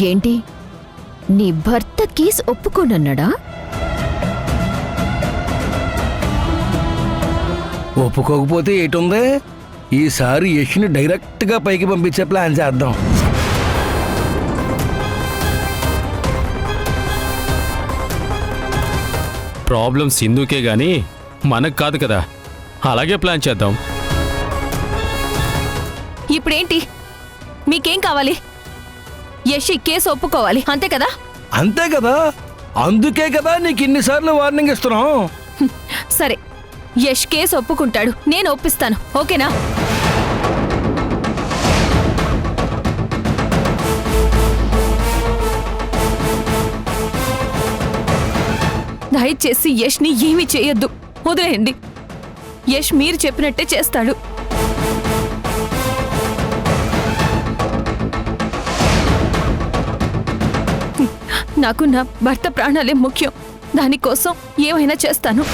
ఏంటి నీ భర్త కేసు ఒప్పుకోనన్నాడా? ఒప్పుకోకపోతే ఏటుంది, ఈసారి యష్ని డైరెక్ట్గా పైకి పంపించే ప్లాన్ చేద్దాం. ప్రాబ్లం సింధుకే గాని మనకు కాదు కదా, అలాగే ప్లాన్ చేద్దాం. ఇప్పుడేంటి మీకేం కావాలి? యష్ ఈ కేసు ఒప్పుకోవాలి అంతే కదా? అంతే కదా, అందుకే కదా నీకు ఇన్నిసార్లు వార్నింగ్ ఇస్తున్నాం. సరే, యష్ కేసు ఒప్పుకుంటాడు, నేను ఒప్పిస్తాను, ఓకేనా? దయచేసి యష్ని ఏమీ చేయొద్దు, వదిలేయండి. యష్ మీరు చెప్పినట్టే చేస్తాడు. నాకు నా భర్త ప్రాణాలే ముఖ్యం, దానికోసం ఏమైనా చేస్తాను.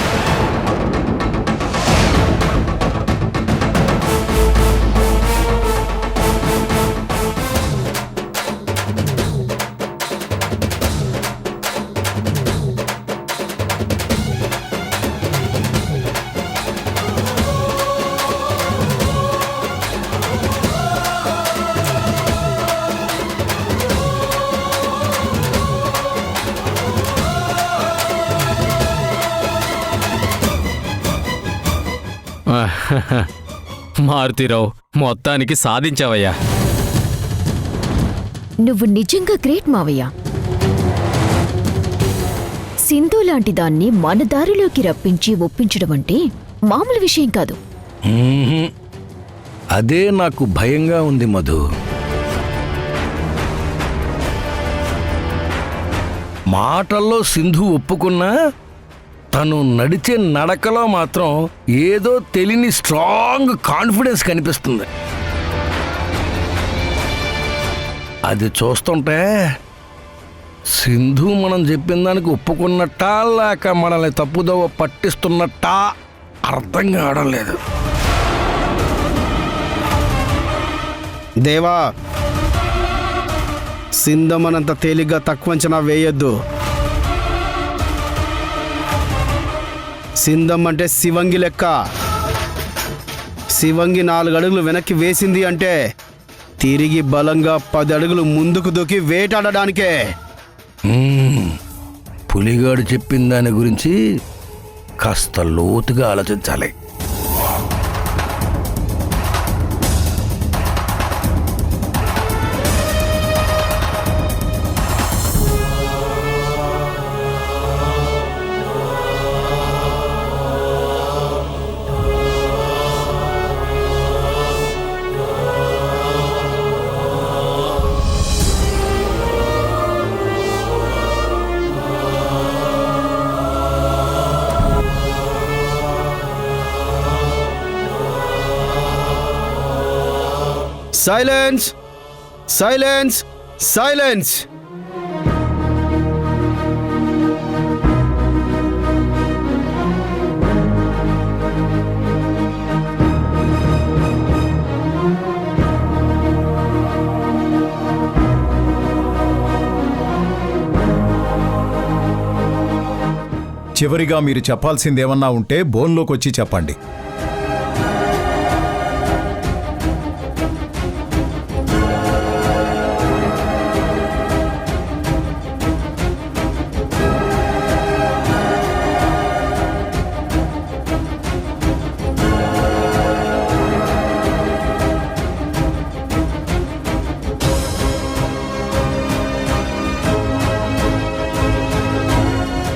మారుతీరావు, మొత్తానికి సాధించావయ్యా. నువ్వు నిజంగా గ్రేట్ మావయ్య. సింధు లాంటి దాన్ని మన దారిలోకి రప్పించి ఒప్పించడం అంటే మామూలు విషయం కాదు. అదే నాకు భయంగా ఉంది మధు. మాటల్లో సింధు ఒప్పుకున్నా తను నడిచే నడకలో మాత్రం ఏదో తెలియని స్ట్రాంగ్ కాన్ఫిడెన్స్ కనిపిస్తుంది. అది చూస్తుంటే సింధు మనం చెప్పిన దానికి ఒప్పుకున్నట్టా లేక మనల్ని తప్పుదోవ పట్టిస్తున్నట్టా అర్థం కావడం లేదు. దేవా, సింధమనంత తేలిగ్గా తక్కువంచనా వేయొద్దు. సింధం అంటే శివంగి లెక్క. శివంగి 4 అడుగులు వెనక్కి వేసింది అంటే తిరిగి బలంగా 10 అడుగులు ముందుకు దూకి వేటాడడానికే. పులిగాడు చెప్పిన దాని గురించి కాస్త లోతుగా ఆలోచించాలి. Silence, silence, silence. చివరిగా మీరు చెప్పాల్సిందేమన్నా ఉంటే బోన్లోకి వచ్చి చెప్పండి.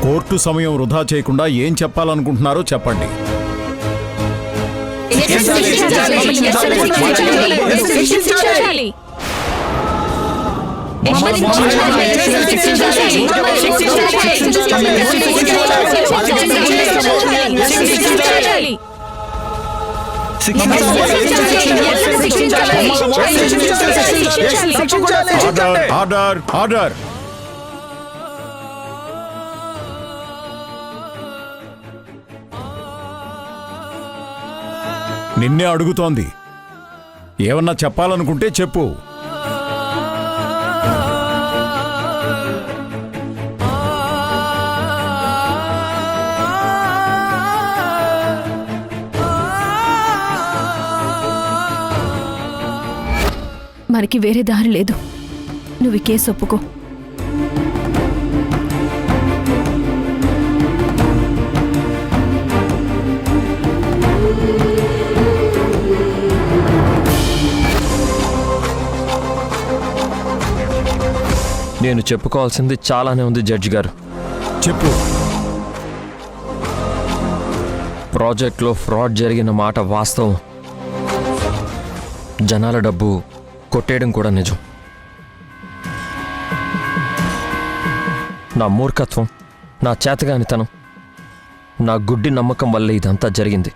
కోర్టు సమయం వృధా చేయకుండా ఏం చెప్పాలనుకుంటున్నారో చెప్పండి. Order, order. నిన్నే అడుగుతోంది. ఏమన్నా చెప్పాలనుకుంటే చెప్పు. మనకి వేరే దారి లేదు. నువ్వు ఈ కేసు ఒప్పుకో. నేను చెప్పుకోవాల్సింది చాలానే ఉంది జడ్జి గారు. చెప్పు. ప్రాజెక్ట్లో ఫ్రాడ్ జరిగిన మాట వాస్తవం. జనాల డబ్బు కొట్టేయడం కూడా నిజం. నా మూర్ఖత్వం, నా చేతగానితనం, నా గుడ్డి నమ్మకం వల్ల ఇదంతా జరిగింది.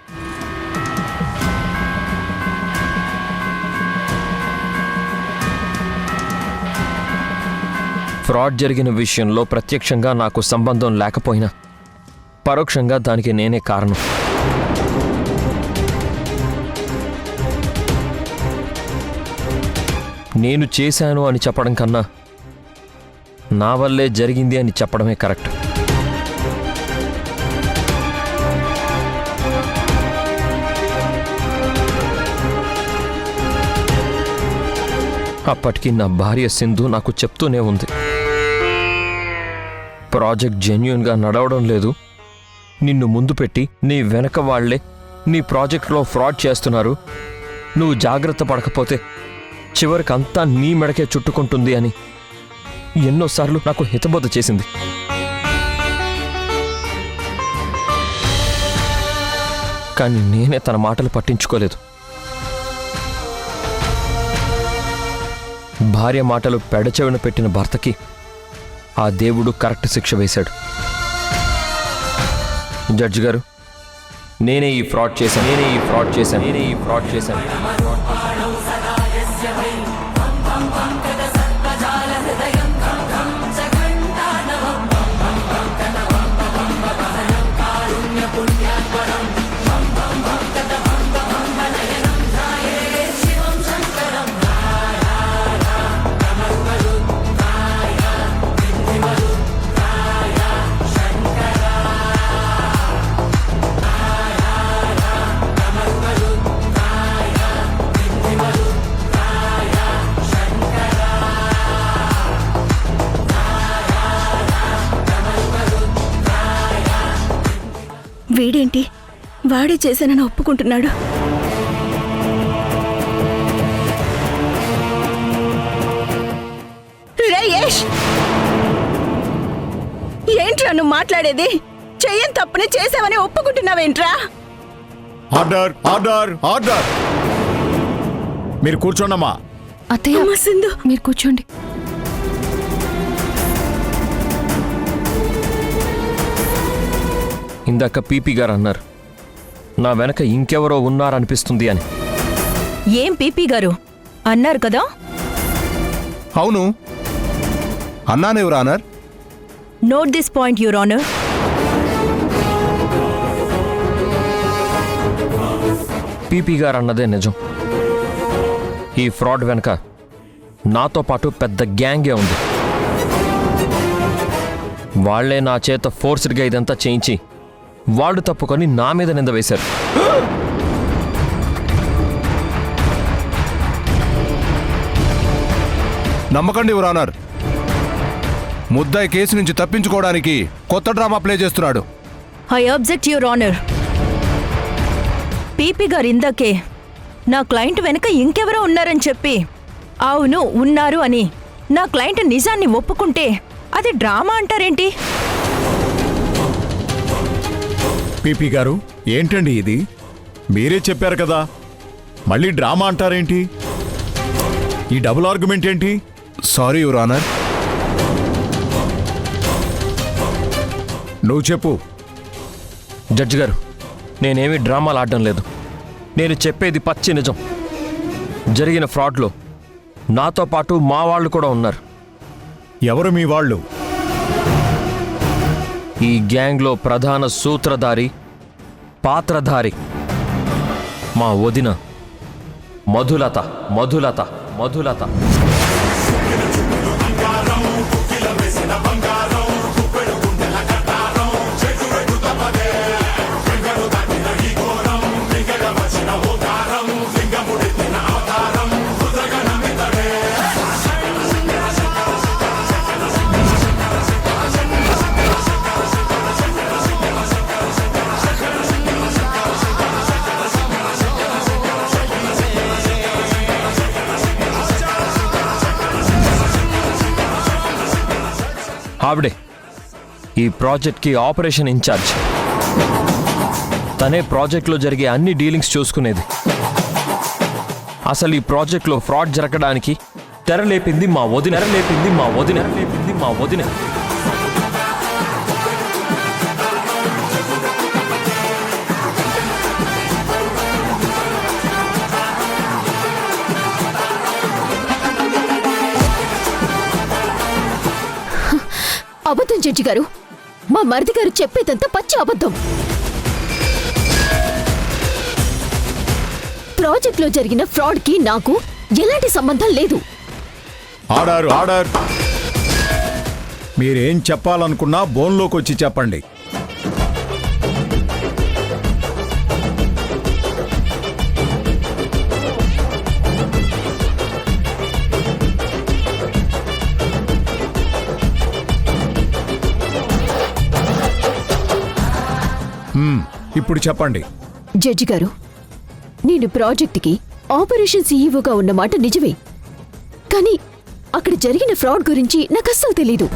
ఫ్రాడ్ జరిగిన విషయంలో ప్రత్యక్షంగా నాకు సంబంధం లేకపోయినా పరోక్షంగా దానికి నేనే కారణం. నేను చేశాను అని చెప్పడం కన్నా నా వల్లే జరిగింది అని చెప్పడమే కరెక్ట్. అప్పటికి నా భార్య సింధు నాకు చెప్తూనే ఉంది, ప్రాజెక్ట్ జెన్యూన్గా నడవడం లేదు, నిన్ను ముందు పెట్టి నీ వెనక వాళ్లే నీ ప్రాజెక్ట్లో ఫ్రాడ్ చేస్తున్నారు, నువ్వు జాగ్రత్త పడకపోతే చివరికి అంతా నీ మెడకే చుట్టుకుంటుంది అని ఎన్నోసార్లు నాకు హితబోధ చేసింది. కానీ నేనే తన మాటలు పట్టించుకోలేదు. భార్య మాటలు పెడచెవిన పెట్టిన భర్తకి ఆ దేవుడు కరెక్ట్ శిక్ష వేశాడు. జడ్జి గారు, నేనే ఈ ఫ్రాడ్ చేశాను. వీడేంటి వాడే చేశానని ఒప్పుకుంటున్నాడు. రేయేష్, ఏంట్రా నువ్వు మాట్లాడేది? చెయ్యని తప్పుని చేసావని ఒప్పుకుంటున్నావేంట్రా? Order, order, order. మీరు కూర్చోండమ్మా. అత్తయ్య, సింధు, మీరు కూర్చోండి. ఇందాక పీపీ గారు అన్నారు, నా వెనక ఇంకెవరో ఉన్నారనిపిస్తుంది అని. ఏం పీపీ గారు అన్నారు కదా? అవును అన్నాను, your honour. Note this point, your honour. PP గారు అన్నదే నిజం. ఈ ఫ్రాడ్ వెనక నాతో పాటు పెద్ద గ్యాంగే ఉంది. వాళ్లే నా చేత ఫోర్స్డ్గా ఇదంతా చేయించి వాళ్ళు తప్పుకొని నా మీద నింద వేశారు. నమ్మకండి యువర్ ఆనర్, ముద్దాయి కేసు నుంచి తప్పించుకోవడానికి కొత్త డ్రామా ప్లే చేస్తున్నాడు. I object, your honour. PP గారు ఇందాకే నా క్లయింట్ వెనుక ఇంకెవరో ఉన్నారని చెప్పి, అవును ఉన్నారు అని నా క్లయింట్ నిజాన్ని ఒప్పుకుంటే అది డ్రామా అంటారేంటి? పీపీ గారు, ఏంటండి ఇది? మీరే చెప్పారు కదా, మళ్ళీ డ్రామా అంటారేంటి? ఈ డబుల్ ఆర్గ్యుమెంట్ ఏంటి? Sorry your honour. నువ్వు చెప్పు. జడ్జి గారు, నేనేమీ డ్రామాలు ఆడడం లేదు. నేను చెప్పేది పచ్చి నిజం. జరిగిన ఫ్రాడ్లో నాతో పాటు మా వాళ్ళు కూడా ఉన్నారు. ఎవరు మీ వాళ్ళు? ఈ గ్యాంగ్లో ప్రధాన సూత్రధారి, పాత్రధారి మా వదిన మధులత. మధులత మధులత ఆవిడే ఈ ప్రాజెక్ట్కి ఆపరేషన్ ఇన్ఛార్జ్. తనే ప్రాజెక్ట్లో జరిగే అన్ని డీలింగ్స్ చూసుకునేది. అసలు ఈ ప్రాజెక్ట్లో ఫ్రాడ్ జరగడానికి తెరలేపింది మా వదిన. అబద్ధం జడ్జి గారు, మా మరిది గారు చెప్పేదంతా పచ్చి అబద్ధం. ప్రాజెక్ట్లో జరిగిన ఫ్రాడ్ కి నాకు ఎలాంటి సంబంధం లేదు. ఆర్డర్. మీరేం చెప్పాలనుకున్నా బోన్లోకి వచ్చి చెప్పండి. ఇప్పుడు చెప్పండి. జడ్జి గారు, నేను ప్రాజెక్ట్కి ఆపరేషన్ సీఈఓగా ఉన్నమాట నిజమే, కానీ అక్కడ జరిగిన ఫ్రాడ్ గురించి నాకు అస్సలు తెలీదు.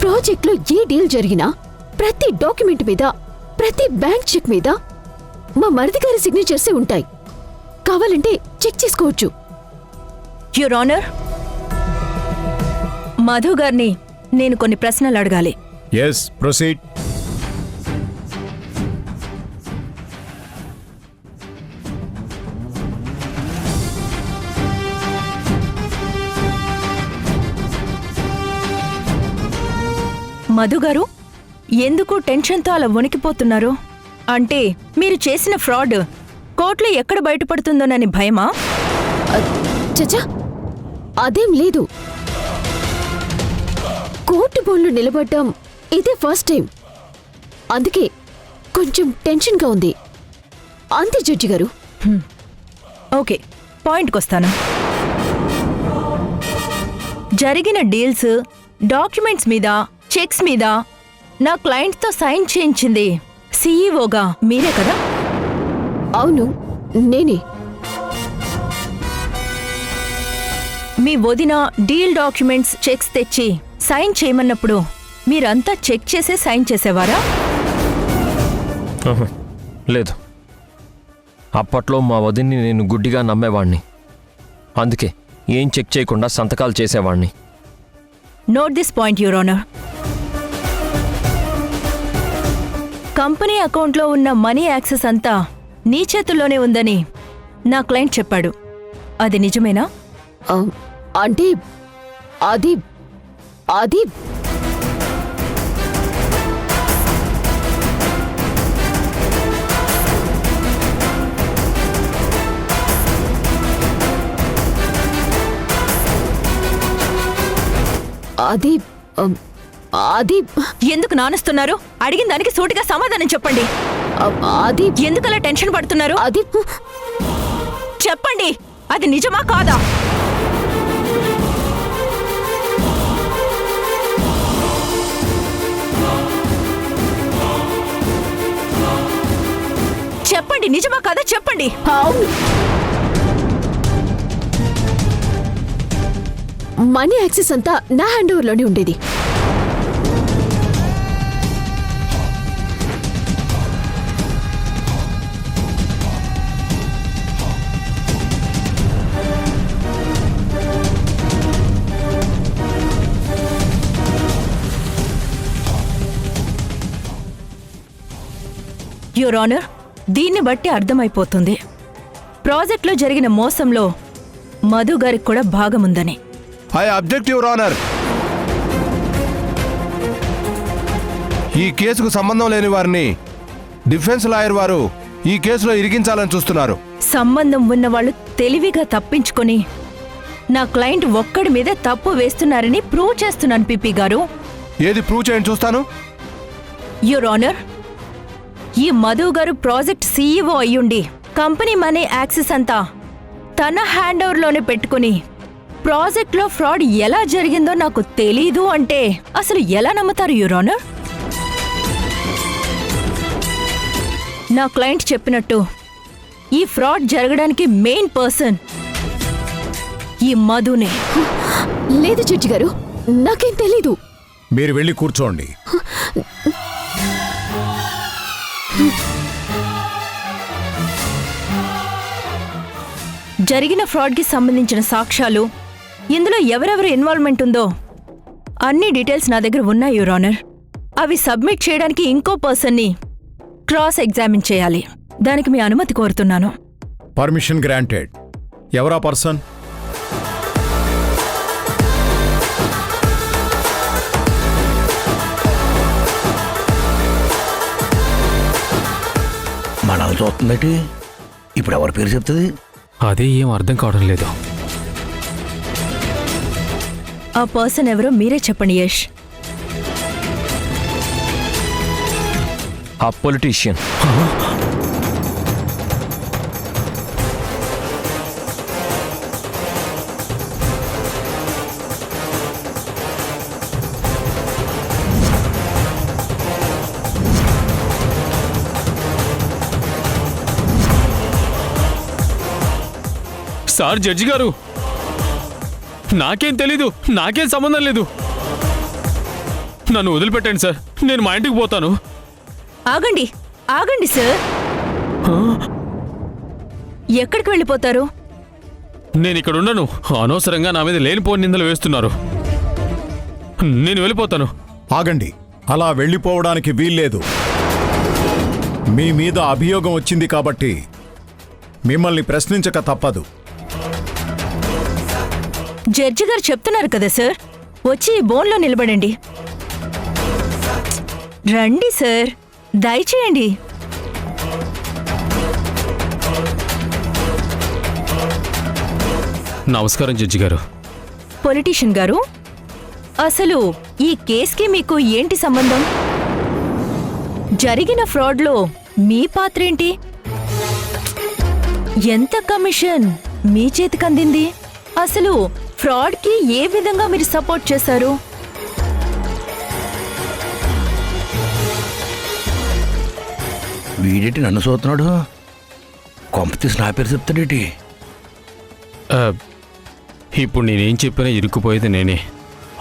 ప్రాజెక్ట్లో ఏ డీల్ జరిగినా ప్రతి డాక్యుమెంట్ మీద, ప్రతి బ్యాంక్ చెక్ మీద మా మరిది గారి సిగ్నేచర్సే ఉంటాయి. కావాలంటే చెక్ చేసుకోవచ్చు. యువర్ ఆనర్, మధు గారిని నేను కొన్ని ప్రశ్నలు అడగాలి. Yes, proceed. మధు గారు, ఎందుకు టెన్షన్తో అలా వణికిపోతున్నారు? అంటే మీరు చేసిన ఫ్రాడ్ కోర్టులో ఎక్కడ బయటపడుతుందోనని భయమా? చచ్చా, అదేం లేదు. కోర్టు బోన్లో నిలబడ్డం ఇదే ఫస్ట్ టైం, అందుకే కొంచెం టెన్షన్గా ఉంది. అంతే జడ్జి గారు. ఓకే, పాయింట్కి వస్తాను. జరిగిన డీల్స్, డాక్యుమెంట్స్ మీద, చెక్స్ మీద నా క్లయింట్తో సైన్ చేయించింది సీఈఓగా మీరే కదా? అవును, నేనే. మీ వదిన డీల్ డాక్యుమెంట్స్, చెక్స్ తెచ్చి సైన్ చేయమన్నప్పుడు మీరంతా చెక్ చేసే సైన్ చేసేవారా? లేదు, అప్పట్లో మా వదిన్ని నేను గుడ్డిగా నమ్మేవాణ్ణి. అందుకే ఏం చెక్ చేయకుండా సంతకాలు చేసేవాణ్ణి. Note this point, your honour. Company అకౌంట్లో ఉన్న మనీ యాక్సెస్ అంతా నీ చేతుల్లోనే ఉందని నా క్లయింట్ చెప్పాడు. అది నిజమేనా? అంటే అది అది అది అది ఎందుకు నానుస్తున్నారు? అడిగిన దానికి సూటిగా సమాధానం చెప్పండి. అది ఎందుకలా టెన్షన్ పడుతున్నారు? అది చెప్పండి, అది నిజమా కాదా? చెప్పండి, నిజమా కాదా చెప్పండి. అవును, మనీ యాక్సెస్ అంతా నా హ్యాండ్ ఓవర్లోనే ఉండేది. యువర్ ఆనర్, దీన్ని బట్టి అర్థమైపోతుంది ప్రాజెక్ట్లో జరిగిన మోసంలో మధు గారికి కూడా భాగముందని. I object your honour. ఈ కేసుకు సంబంధం లేని వారిని డిఫెన్స్ లాయర్ వారు ఈ కేసులో ఇరికించాలని చూస్తున్నారు. సంబంధం ఉన్నవాళ్లు తెలివిగా తప్పించుకొని నా క్లయింట్ ఒక్కడి మీద తప్పు వేస్తున్నారని ప్రూవ్ చేస్తున్నాను పిపి గారు. ఏది ప్రూవ్ చేయండి చూస్తాను. యువర్ ఆనర్, ఈ మధు గారు ప్రాజెక్ట్ సీఈఓ అయ్యుండి కంపెనీ మనీ యాక్సెస్ అంతా తన హ్యాండ్ ఓవర్లోనే పెట్టుకుని ప్రాజెక్ట్లో ఫ్రాడ్ ఎలా జరిగిందో నాకు తెలీదు అంటే అసలు ఎలా నమ్ముతారు యువర్ ఆనర్? నా క్లయింట్ చెప్పినట్టు ఈ ఫ్రాడ్ జరగడానికి మెయిన్ పర్సన్ ఈ మధునే. లేదు జడ్జి గారు, నాకేం తెలీదు. మీరు వెళ్ళి కూర్చోండి. జరిగిన ఫ్రాడ్కి సంబంధించిన సాక్ష్యాలు, ఇందులో ఎవరెవరు ఇన్వాల్వ్మెంట్ ఉందో అన్ని డీటెయిల్స్ నా దగ్గర ఉన్నాయి యువర్ ఆనర్. అవి సబ్మిట్ చేయడానికి ఇంకో పర్సన్ని క్రాస్ ఎగ్జామిన్ చేయాలి. దానికి మీ అనుమతి కోరుతున్నాను. Permission granted. ఎవరా పర్సన్? మనల్ని చూస్తుందటి. ఇప్పుడు ఎవరి పేరు చెప్తుంది? అదే ఏం అర్థం కావడం లేదు. ఆ పర్సన్ ఎవరో మీరే చెప్పండి యష్. ఆ పొలిటీషియన్. సార్ జడ్జి గారు, నాకేం తెలీదు, నాకేం సంబంధం లేదు. నన్ను వదిలిపెట్టండి సార్, నేను మా ఇంటికి పోతాను. ఆగండి, ఆగండి సార్. ఎక్కడికి వెళ్ళిపోతారు? నేను ఇక్కడ ఉండను. అనవసరంగా నా మీద లేనిపోని నిందలు వేస్తున్నారు. నేను వెళ్ళిపోతాను. ఆగండి, అలా వెళ్ళిపోవడానికి వీల్లేదు. మీ మీద అభియోగం వచ్చింది కాబట్టి మిమ్మల్ని ప్రశ్నించక తప్పదు. జడ్జి గారు చెప్తున్నారు కదా సార్, వచ్చి ఈ బోన్లో నిలబడండి. రండి సార్, దయచేయండి. నమస్కారం జడ్జి గారు. పొలిటీషియన్ గారు, అసలు ఈ కేసుకి మీకు ఏంటి సంబంధం? జరిగిన ఫ్రాడ్లో మీ పాత్రేంటి? ఎంత కమిషన్ మీ చేతికి అందింది? అసలు ఫ్రాడ్కి ఏ విధంగా మీరు సపోర్ట్ చేశారు? వీడేటి నన్ను చూస్తున్నాడు? కొంపతీసి నా పేరు చెప్తాడేటి? ఇప్పుడు నేనేం చెప్పినా ఇరుక్కుపోయేది నేనే.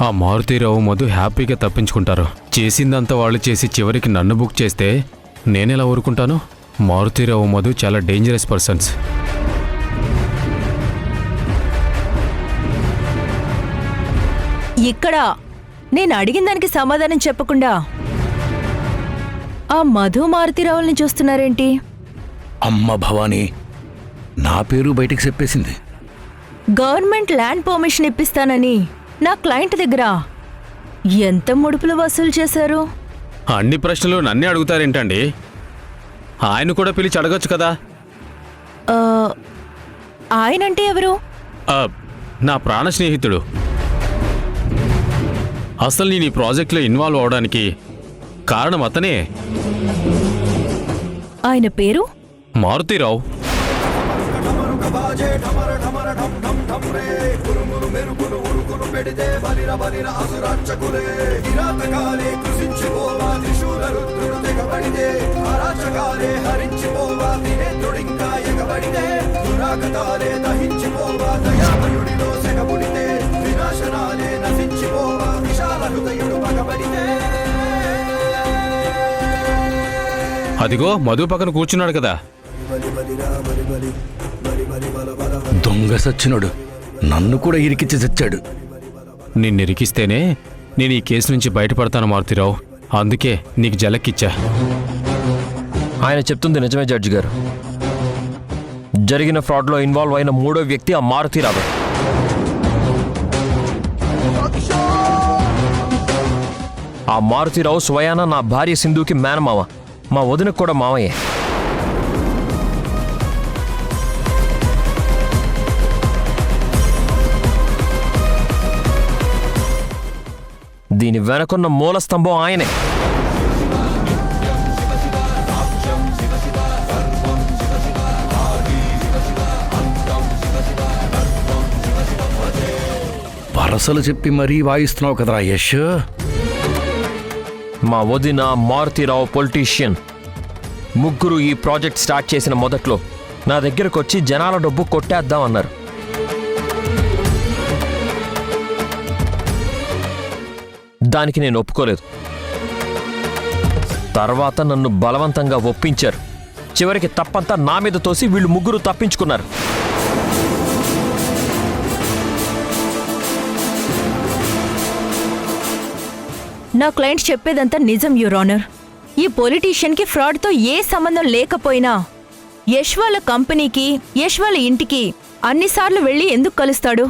ఆ మారుతీరావు మధు హ్యాపీగా తప్పించుకుంటారు. చేసిందంతా వాళ్ళు చేసి చివరికి నన్ను బుక్ చేస్తే నేనెలా ఊరుకుంటాను? మారుతీరావు మధు చాలా డేంజరస్ పర్సన్స్. ఇక్కడ నేను అడిగిన దానికి సమాధానం చెప్పకుండా ఆ మధు మారుతీరావుల్ని చూస్తున్నారేంటి? అమ్మ భవానీ, నా పేరు బయటికి చెప్పేసింది. గవర్నమెంట్ ల్యాండ్ పర్మిషన్ ఇప్పిస్తానని నా క్లయింట్ దగ్గర ఎంత ముడుపులు వసూలు చేశారు? అన్ని ప్రశ్నలు నన్నే అడుగుతారేంటండి? ఆయన కూడా పిలిచి అడగొచ్చు కదా. ఆయనంటే ఎవరు? నా ప్రాణ స్నేహితుడు. అసలు నేను ఈ ప్రాజెక్ట్లో ఇన్వాల్వ్ అవడానికి కారణం అతనే. ఆయన పేరు మారుతీరావు. అదిగో మధు పక్కన కూర్చున్నాడు కదా. దొంగ సచ్చినోడు నన్ను కూడా ఇరికిచ్చి చచ్చాడు. నిన్ను ఇరికిస్తేనే నేను ఈ కేసు నుంచి బయటపడతాను మారుతీరావు. అందుకే నీకు జలక్కిచ్చా. ఆయన చెప్తుంది నిజమే జడ్జి గారు. జరిగిన ఫ్రాడ్లో ఇన్వాల్వ్ అయిన మూడో వ్యక్తి ఆ మారుతీరావు. ఆ మారుతీరావు స్వయాన నా భార్య సింధుకి మేనమామ, మా వదినకు కూడా మామయ్యే. దీని వెనకున్న మూల స్తంభం ఆయనే. వరసలు చెప్పి మరీ వాయిస్తున్నావు కదరా యశ్. మా వదిన, మారుతీరావు, పొలిటీషియన్ ముగ్గురు ఈ ప్రాజెక్ట్ స్టార్ట్ చేసిన మొదట్లో నా దగ్గరకు వచ్చి జనాల డబ్బు కొట్టేద్దాం అన్నారు. దానికి నేను ఒప్పుకోలేదు. తర్వాత నన్ను బలవంతంగా ఒప్పించారు. చివరికి తప్పంతా నా మీద తోసి వీళ్ళు ముగ్గురు తప్పించుకున్నారు. నా క్లయింట్ చెప్పేదంతా నిజం యువర్ ఆనర్. ఈ పొలిటీషియన్కి ఫ్రాడ్తో ఏ సంబంధం లేకపోయినా యశ్ వాళ్ళ కంపెనీకి, యశ్ వాళ్ళ ఇంటికి అన్నిసార్లు వెళ్ళి ఎందుకు కలుస్తాడు?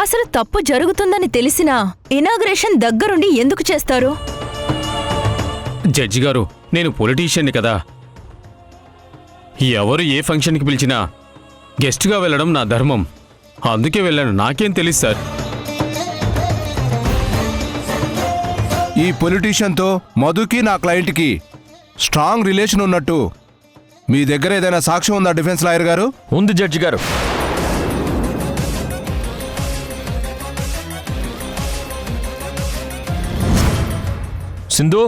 అసలు తప్పు జరుగుతుందని తెలిసినా ఇనాగ్రేషన్ దగ్గరుండి ఎందుకు చేస్తారు? జడ్జి గారు, నేను పొలిటీషియన్ని కదా. ఎవరు ఏ ఫంక్షన్కి పిలిచినా గెస్ట్గా వెళ్ళడం నా ధర్మం. అందుకే వెళ్ళాను. నాకేం తెలుసు సార్. ఈ పొలిటీషియన్తో మధుకి నా క్లయింట్కి స్ట్రాంగ్ రిలేషన్ ఉన్నట్టు మీ దగ్గర ఏదైనా సాక్ష్యం ఉందా డిఫెన్స్ లాయర్ గారు? ఉంది జడ్జి గారు. సింధు,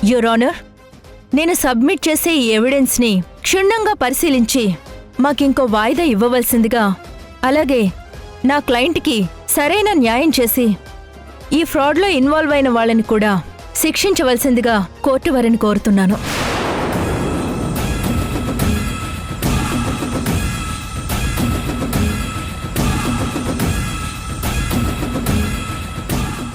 యువర్ ఆనర్, నేను సబ్మిట్ చేసే ఈ ఎవిడెన్స్ని క్షుణ్ణంగా పరిశీలించి మాకింకో వాయిదా ఇవ్వవలసిందిగా, అలాగే నా క్లయింట్కి సరైన న్యాయం చేసి ఈ ఫ్రాడ్లో ఇన్వాల్వ్ అయిన వాళ్ళని కూడా శిక్షించవలసిందిగా కోర్టు వారిని కోరుతున్నాను.